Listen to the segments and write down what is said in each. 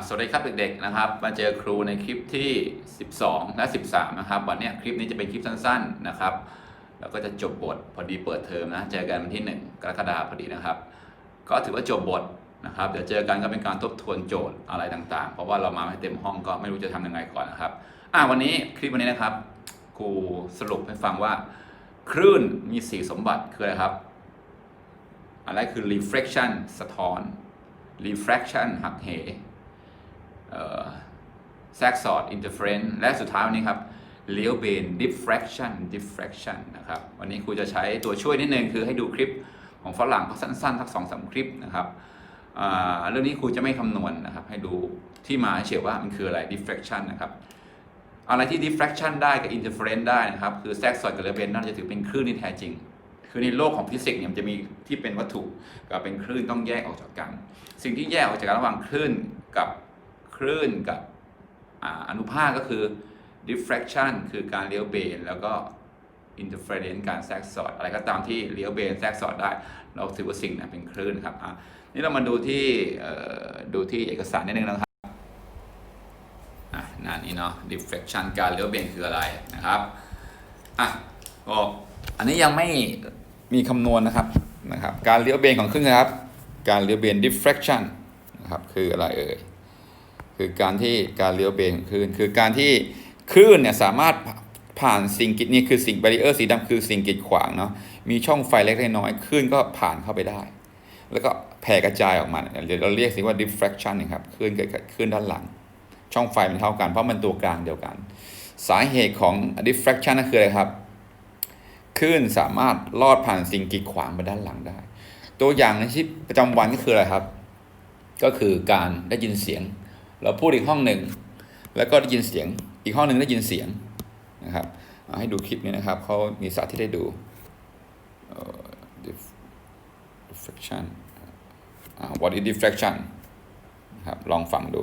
สวัสดีครับเด็กๆนะครับมาเจอครูในคลิปที่12และ13นะครับวันนี้คลิปนี้จะเป็นคลิปสั้นๆนะครับแล้วก็จะจบบทพอดีเปิดเทอมนะเจอกันวันที่1กรกฎาคมพอดีนะครับก็ถือว่าจบบทนะครับเดี๋ยวเจอกันก็เป็นการทบทวนโจทย์อะไรต่างๆเพราะว่าเรามาไม่เต็มห้องก็ไม่รู้จะทำยังไงก่อนนะครับวันนี้คลิปวันนี้นะครับครูสรุปให้ฟังว่าคลื่นมี4สมบัติคืออะไรครับอะไรคือ reflection สะท้อน refraction หักเหแทรกสอด interference และสุดท้ายวันนี้ครับเลี้ยวเบน diffraction นะครับวันนี้ครูจะใช้ตัวช่วยนิดนึงคือให้ดูคลิปของฝรั่งเขาสั้นๆสัก 2-3 คลิปนะครับเรื่องนี้ครูจะไม่คำนวณนะครับให้ดูที่มาเฉยว่ามันคืออะไร diffraction นะครับอะไรที่ diffraction ได้กับ interference ได้นะครับคือแทรกสอดกับเลี้ยวเบนน่าจะถือเป็นคลื่นที่แท้จริงคือในโลกของฟิสิกส์เนี่ยมันจะมีที่เป็นวัตถุกับเป็นคลื่นต้องแยกออกจากกันสิ่งที่แยกออกจากกันระหว่างคลื่นกับอนุภาคก็คือ diffraction คือการเลี้ยวเบนแล้วก็ interference การแทรกสอดอะไรก็ตามที่เลี้ยวเบนแทรกสอดได้เราถือว่าสิ่งนั้นเป็นคลื่นครับนี่เรามาดูที่เอกสารนิดนึงนะครับหน้านี้เนาะ diffraction การเลี้ยวเบนคืออะไรนะครับก็อันนี้ยังไม่มีคำนวณนะครับการเลี้ยวเบนของคลื่นครับการเลี้ยวเบน diffraction นะครับคืออะไรคือการเลี้ยวเบนของคลื่นคือการที่คลื่นเนี่ยสามารถผ่านสิ่งกีดนี่คือสิ่งแบรีเออร์สีดำคือสิ่งกีดขวางเนาะมีช่องไฟเล็กน้อยคลื่นก็ผ่านเข้าไปได้แล้วก็แผ่กระจายออกมาเดี๋ยวเราเรียกสิว่า diffraction นะครับคลื่นเกิดขึ้นด้านหลังช่องไฟมันเท่ากันเพราะมันตัวกลางเดียวกันสาเหตุของ diffraction นั่นคืออะไรครับคลื่นสามารถลอดผ่านสิ่งกีดขวางไปด้านหลังได้ตัวอย่างในชีวิตประจำวันก็คืออะไรครับก็คือการได้ยินเสียงเราพูดอีกห้องหนึ่งแล้วก็ได้ยินเสียงอีกห้องหนึ่งได้ยินเสียงนะครับให้ดูคลิปนี้นะครับเขามีสาธิตให้ดูdiffraction what is diffraction ครับลองฟังดู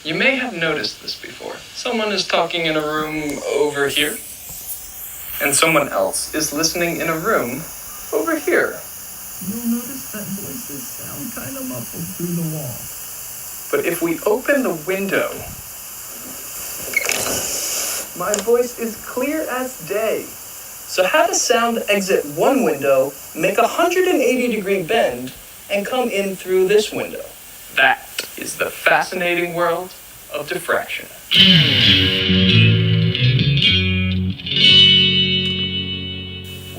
You may have noticed this before. Someone is talking in a room over here, and someone else is listening in a room over here. You'll notice that voices sound kind of muffled through the wall. But if we open the window, my voice is clear as day. So how does sound exit one window, make a 180-degree bend, and come in through this window? That is the fascinating world of diffraction.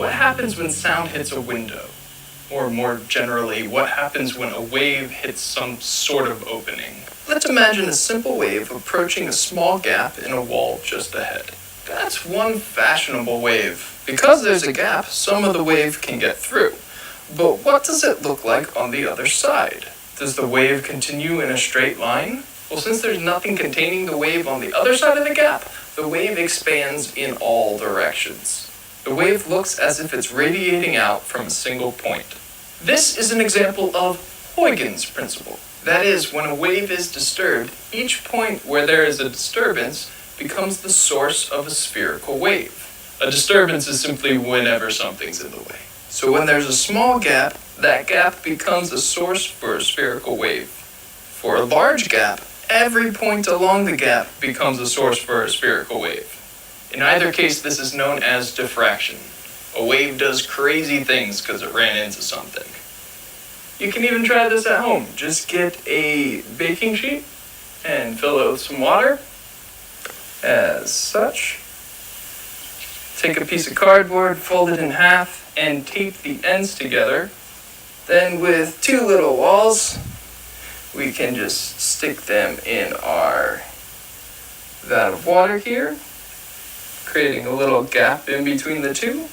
What happens when sound hits a window? Or more generally, what happens when a wave hits some sort of opening? Let's imagine a simple wave approaching a small gap in a wall just ahead. That's one fashionable wave. Because there's a gap, some of the wave can get through. But what does it look like on the other side? Does the wave continue in a straight line? Well, since there's nothing containing the wave on the other side of the gap, the wave expands in all directions. The wave looks as if it's radiating out from a single point. This is an example of Huygens' principle. That is, when a wave is disturbed, each point where there is a disturbance becomes the source of a spherical wave. A disturbance is simply whenever something's in the way. So when there's a small gap, that gap becomes a source for a spherical wave. For a large gap, every point along the gap becomes a source for a spherical wave. In either case, this is known as diffraction. A wave does crazy things because it ran into something. You can even try this at home. Just get a baking sheet and fill it with some water, as such. Take a piece of cardboard, fold it in half, and tape the ends together. Then with two little walls, we can just stick them in our vat of water here, creating a little gap in between the two.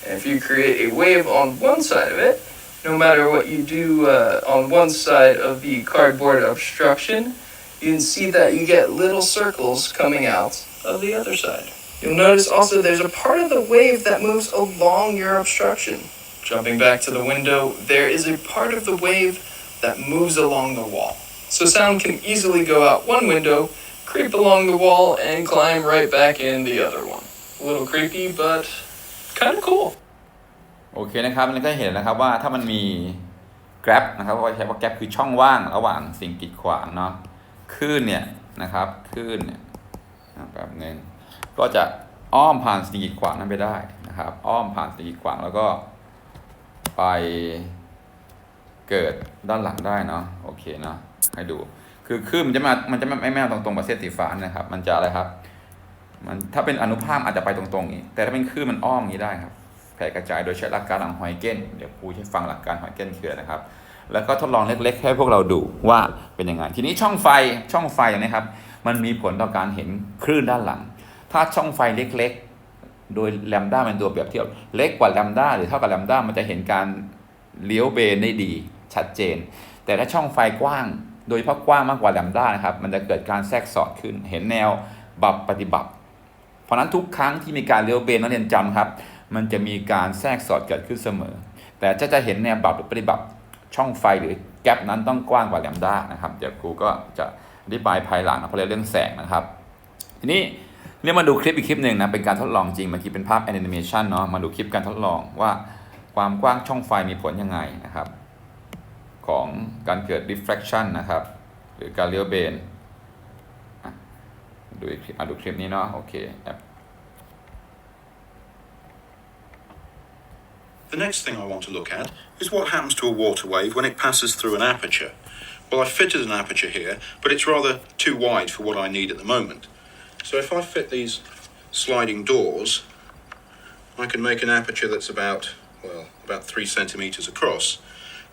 And if you create a wave on one side of it, no matter what you do on one side of the cardboard obstruction, you can see that you get little circles coming out of the other side. You'll notice also there's a part of the wave that moves along your obstruction. Jumping back to the window, there is a part of the wave that moves along the wall. So sound can easily go out one window, creep along the wall, and climb right back in the other one. A little creepy, but kind of cool. โอเคนะครับมันก็เห็นนะครับว่าถ้ามันมี gap นะครับเพราะว่าใช้ว่า gap คือช่องว่างระหว่างสิ่งกีดขวางเนาะคลื่นเนี่ยนะครับคลื่นเนี่ยแบบนึงก็จะอ้อมผ่านสิ่งกีดขวางนั้นไปได้นะครับอ้อมผ่านสิ่งกีดขวางแล้วก็ไปเกิดด้านหลังได้เนาะโอเคเนาะให้ดูคือคลื่นมันจะไม่มาตรงๆกับเส้นสีฟ้านะครับมันจะอะไรครับมันถ้าเป็นอนุภาคอาจจะไปตรงๆนี้แต่ถ้าเป็นคลื่นมันอ้อมอย่างนี้ได้ครับแผ่กระจายโดยใช้หลักการของฮอยเกนเดี๋ยวครูให้ฟังหลักการฮอยเกนคืออะไรนะครับแล้วก็ทดลองเล็กๆให้พวกเราดูว่าเป็นยังไงทีนี้ช่องไฟอย่างนี้ครับมันมีผลต่อการเห็นคลื่นด้านหลังถ้าช่องไฟเล็กๆโดยแลมด้าเป็นตัวเปรียบเทียบเล็กกว่าแลมด้าหรือเท่ากับแลมด้ามันจะเห็นการเลี้ยวเบนได้ดีชัดเจนแต่ถ้าช่องไฟกว้างโดยเฉพาะกว้างมากกว่าแลมด้านะครับมันจะเกิดการแทรกสอดขึ้นเห็นแนวบับปฏิบัติเพราะนั้นทุกครั้งที่มีการเลี้ยวเบนนักเรียนจำครับมันจะมีการแทรกสอดเกิดขึ้นเสมอแต่จะเห็นแนวบับหรือปฏิบัติช่องไฟหรือแกปนั้นต้องกว้างกว่าแลมด้านะครับเดี๋ยวครูก็จะอธิบายภายหลังนะเพราะเรื่องแสงนะครับทีนี้เนี่ยมาดูคลิปอีกคลิปหนึ่งนะเป็นการทดลองจริงเมื่อกี้เป็นภาพแอนิเมชันเนาะมาดูคลิปการทดลองว่าความกว้างช่องไฟมีผลยังไงนะครับของการเกิด diffraction นะครับหรือการเลี้ยวเบนดูคลิปนี้เนาะโอเค The next thing I want to look at is what happens to a water wave when it passes through an aperture. Well, I've fitted an aperture here, but it's rather too wide for what I need at the moment. So if I fit these sliding doors, I can make an aperture that's about 3 centimeters across.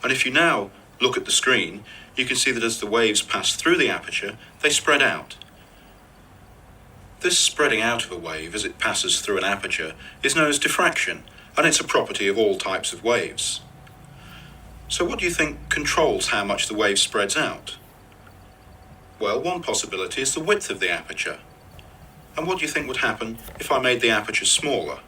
And if you now look at the screen, you can see that as the waves pass through the aperture, they spread out. This spreading out of a wave as it passes through an aperture is known as diffraction, and it's a property of all types of waves. So what do you think controls how much the wave spreads out? Well, one possibility is the width of the aperture. And what do you think would happen if I made the aperture smaller?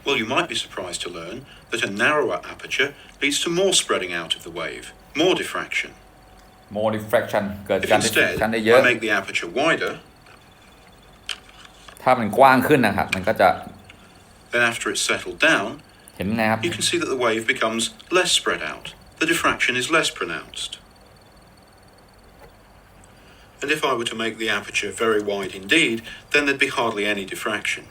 Well, you might be surprised to learn that a narrower aperture leads to more spreading out of the wave, more diffraction. more diffraction เกิด If การ instead diffraction ได้เยอะ I make the aperture wider, ถ้ามันกว้างขึ้นนะครับมันก็จะ then after it's settled down, เห็นนะครับ you can see that the wave becomes less spread out. The diffraction is less pronounced. And if I were to make the aperture very wide indeed, then there'd be hardly any diffraction.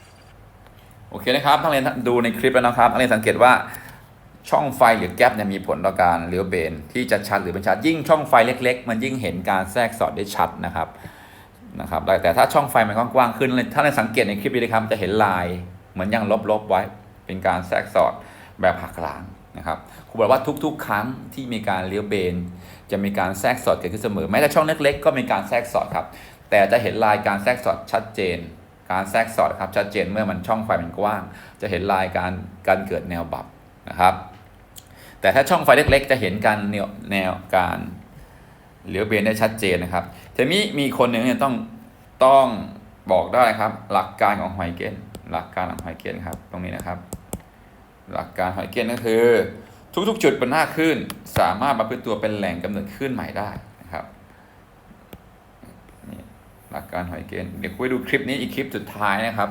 โอเคนะครับนักเรียนดูในคลิปแล้วนะครับนักเรียนสังเกตว่าช่องไฟหรือแก๊ปเนี่ยมีผลต่อการเลี้ยวเบนที่จะชัดหรือเป็นชัดยิ่งช่องไฟเล็กๆมันยิ่งเห็นการแทรกสอดได้ชัดนะครับแต่ถ้าช่องไฟมันกว้างขึ้นถ้าเราสังเกตในคลิปนี้นะครับจะเห็นลายเหมือนยังลบๆไว้เป็นการแทรกสอดแบบหักล้างนะครับครูบอกว่าทุกๆครั้งที่มีการเลี้ยวเบนจะมีการแทรกสอดเกิดขึ้นเสมอแม้แต่ช่องเล็กๆก็มีการแทรกสอดครับแต่จะเห็นลายการแทรกสอดชัดเจนการแทรกสอดครับชัดเจนเมื่อมันช่องไฟมันกว้างจะเห็นลายการเกิดแนวบับนะครับแต่ถ้าช่องไฟเล็กๆจะเห็นการแนวการเลี้ยวเบนได้ชัดเจนนะครับทีนี้มีคนหนึ่งเนี่ยต้องบอกได้ครับหลักการของฮอยเกนครับตรงนี้นะครับหลักการฮอยเกนก็คือทุกๆจุดบนหน้าคลื่นสามารถประพฤติตัวเป็นแหล่งกำเนิดคลื่นใหม่ได้นะครับนี่หลักการฮอยเกนเดี๋ยวคุยดูคลิปนี้อีกคลิปสุดท้ายนะครับ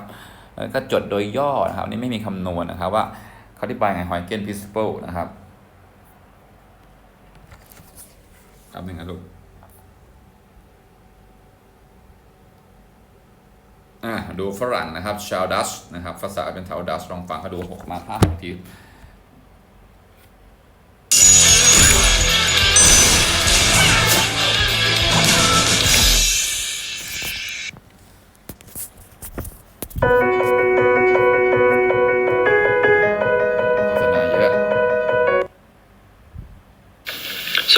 ก็จดโดยย่อนะครับนี่ไม่มีคำนวณนะครับว่าเขาอธิบายไงฮอยเกน principle นะครับคำหนึ่งนะลูกดูฝรั่งนะครับชาวดัชนะครับภาษาเป็นชาวดัชลองฟังเขาดู6 มา 5 ที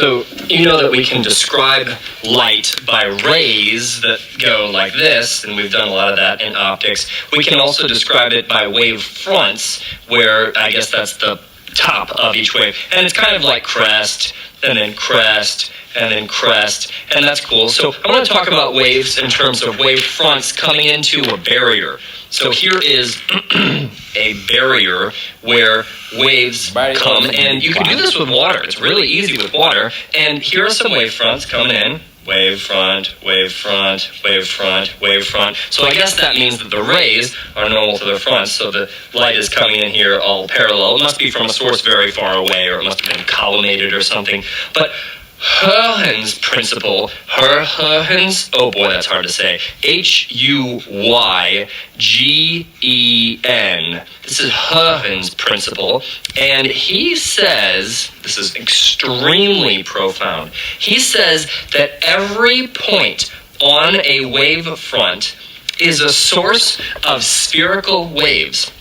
So you know that we can describe light by rays that go like this, and we've done a lot of that in optics. We can also describe it by wave fronts, where I guess that's the top of each wave. And it's kind of like crest, and then crest, and then crest, and that's cool. So I want to talk about waves in terms of wave fronts coming into a barrier. So here is a barrier where waves come, and you can do this with water. It's really easy with water. And here are some wave fronts coming in, wavefront, wavefront, wavefront, wavefront. So I guess that means that the rays are normal to the front, so the light is coming in here all parallel. It must be from a source very far away, or it must have been collimated or something. But Huygens principle, Huygens, oh boy, that's hard to say. Huygen. This is Huygens principle, and he says, this is extremely profound, he says that every point on a wave front is a source of spherical waves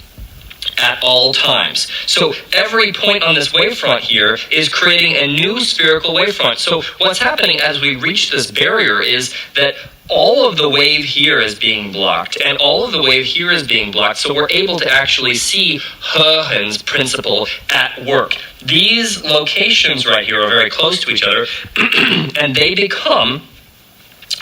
at all times. So every point on this wavefront here is creating a new spherical wavefront. So what's happening as we reach this barrier is that all of the wave here is being blocked, and all of the wave here is being blocked, so we're able to actually see Huygens principle at work. These locations right here are very close to each other, and they become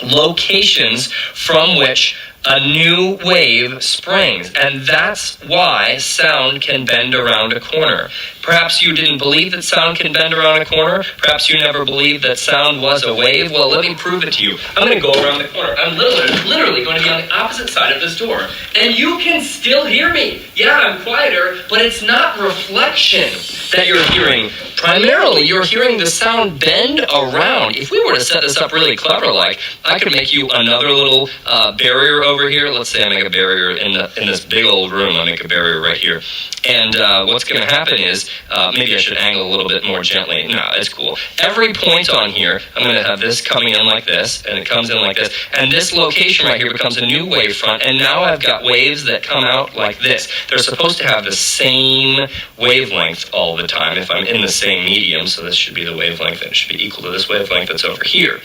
locations from which a new wave springs, and that's why sound can bend around a corner. Perhaps you didn't believe that sound can bend around a corner. Perhaps you never believed that sound was a wave. Well, let me prove it to you. I'm going to go around the corner. I'm literally going to be on the opposite side of this door, and you can still hear me. Yeah, I'm quieter, but it's not reflection that you're hearing. Primarily, you're hearing the sound bend around. If we were to set this up really clever-like, I could make you another little barrier over here. Let's say I make a barrier in this big old room. I make a barrier right here. And what's going to happen is, maybe I should angle a little bit more gently. No, it's cool. Every point on here, I'm going to have this coming in like this, and it comes in like this. And this location right here becomes a new wavefront, and now I've got waves that come out like this. They're supposed to have the same wavelength all the time if I'm in the same medium, so this should be the wavelength, and it should be equal to this wavelength that's over here.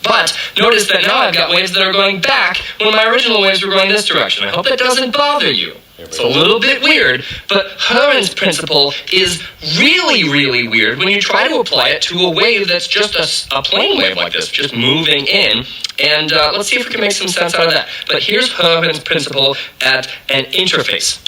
But notice that now I've got waves that are going back when my original waves were going this direction. I hope that doesn't bother you. It's a little bit weird, but Huygens principle is really, really weird when you try to apply it to a wave that's just a plane wave like this, just moving in. And let's see if we can make some sense out of that. But here's Huygens principle at an interface.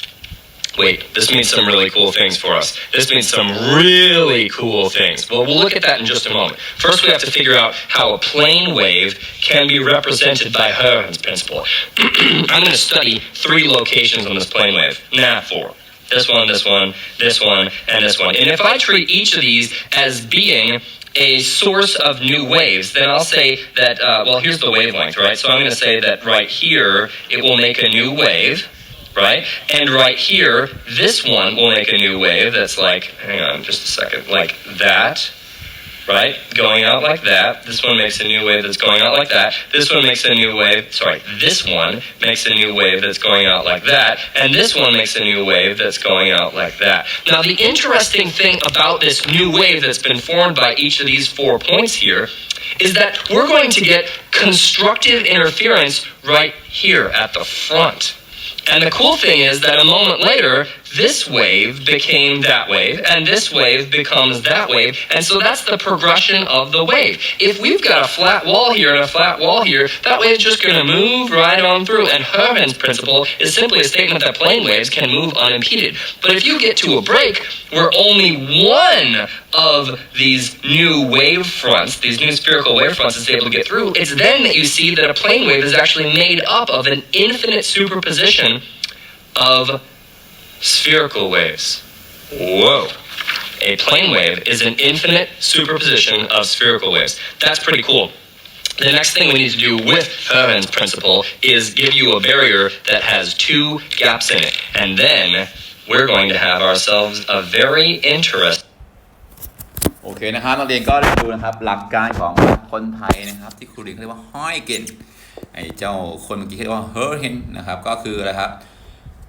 Wait, this means some really cool things for us. This means some really cool things. Well, we'll look at that in just a moment. First, we have to figure out how a plane wave can be represented by Huygens principle. I'm going to study 3 locations on this plane wave. Nah, 4. This one, this one, this one, and this one. And if I treat each of these as being a source of new waves, then I'll say that, well, here's the wavelength, right? So I'm going to say that right here, it will make a new wave. Right? And right here, this one will make a new wave that's like, hang on just a second, like that, right? Going out like that. This one makes a new wave that's going out like that. This one makes a new wave, this one makes a new wave that's going out like that. And this one makes a new wave that's going out like that. Now, the interesting thing about this new wave that's been formed by each of these 4 points here is that we're going to get constructive interference right here at the front. And the cool thing is that a moment later, this wave became that wave, and this wave becomes that wave, and so that's the progression of the wave. If we've got a flat wall here and a flat wall here, that wave is just going to move right on through, and Huygens principle is simply a statement that plane waves can move unimpeded. But if you get to a break where only one of these new wave fronts, these new spherical wave fronts is able to get through, it's then that you see that a plane wave is actually made up of an infinite superposition of spherical waves. Whoa. A plane wave is an infinite superposition of spherical waves. That's pretty cool. The next thing we need to do with Huygens principle is give you a barrier that has 2 gaps in it. And then we're going to have ourselves a very interesting โอเคนะครับนักเรียนก็ได้ดูนะครับหลักการของคนไทยนะครับที่ครูเรียนเรียกว่าห้อยเก่งไอ้เจ้าคนเมื่อกี้เรียกว่าเฮิร์เฮนนะครับก็คืออะไรครับ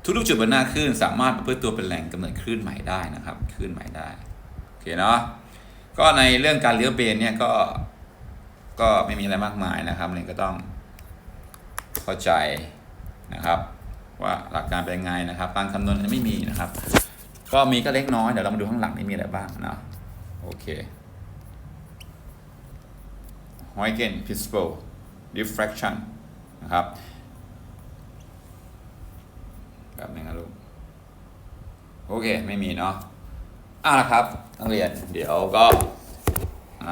ทุกๆจุดบนหน้าคลื่นสามารถประพฤติตัวเป็นแหล่งกำเนิดคลื่นใหม่ได้นะครับคลื่นใหม่ได้โอเคเนาะก็ในเรื่องการเลี้ยวเบนเนี่ยก็ไม่มีอะไรมากมายนะครับนักเรียนก็ต้องเข้าใจนะครับว่าหลักการเป็นยังไงนะครับการคำนวณไม่มีนะครับก็มีก็เล็กน้อยเดี๋ยวเรามาดูข้างหลังนี่มีอะไรบ้างนะโอเค Huygens principle diffraction นะครับแบบนึงนะลูกโอเคไม่มีเนาะละครับนักเรียนเดี๋ยวก็ใน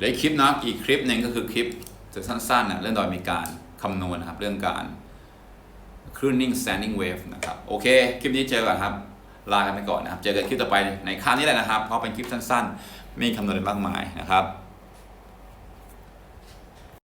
เหลือคลิปนะอีกคลิปหนึ่งก็คือคลิปสั้นๆนะเรื่องโดยมีการคำนวณนะครับเรื่องการคลื่นนิ่ง standing wave นะครับโอเคคลิปนี้เจอกันครับลากันไปก่อนนะครับเจอกันคลิปต่อไปในครั้งนี้แหละนะครับเพราะเป็นคลิปสั้นๆไม่มีคำนวณอะไรมากมายนะครับ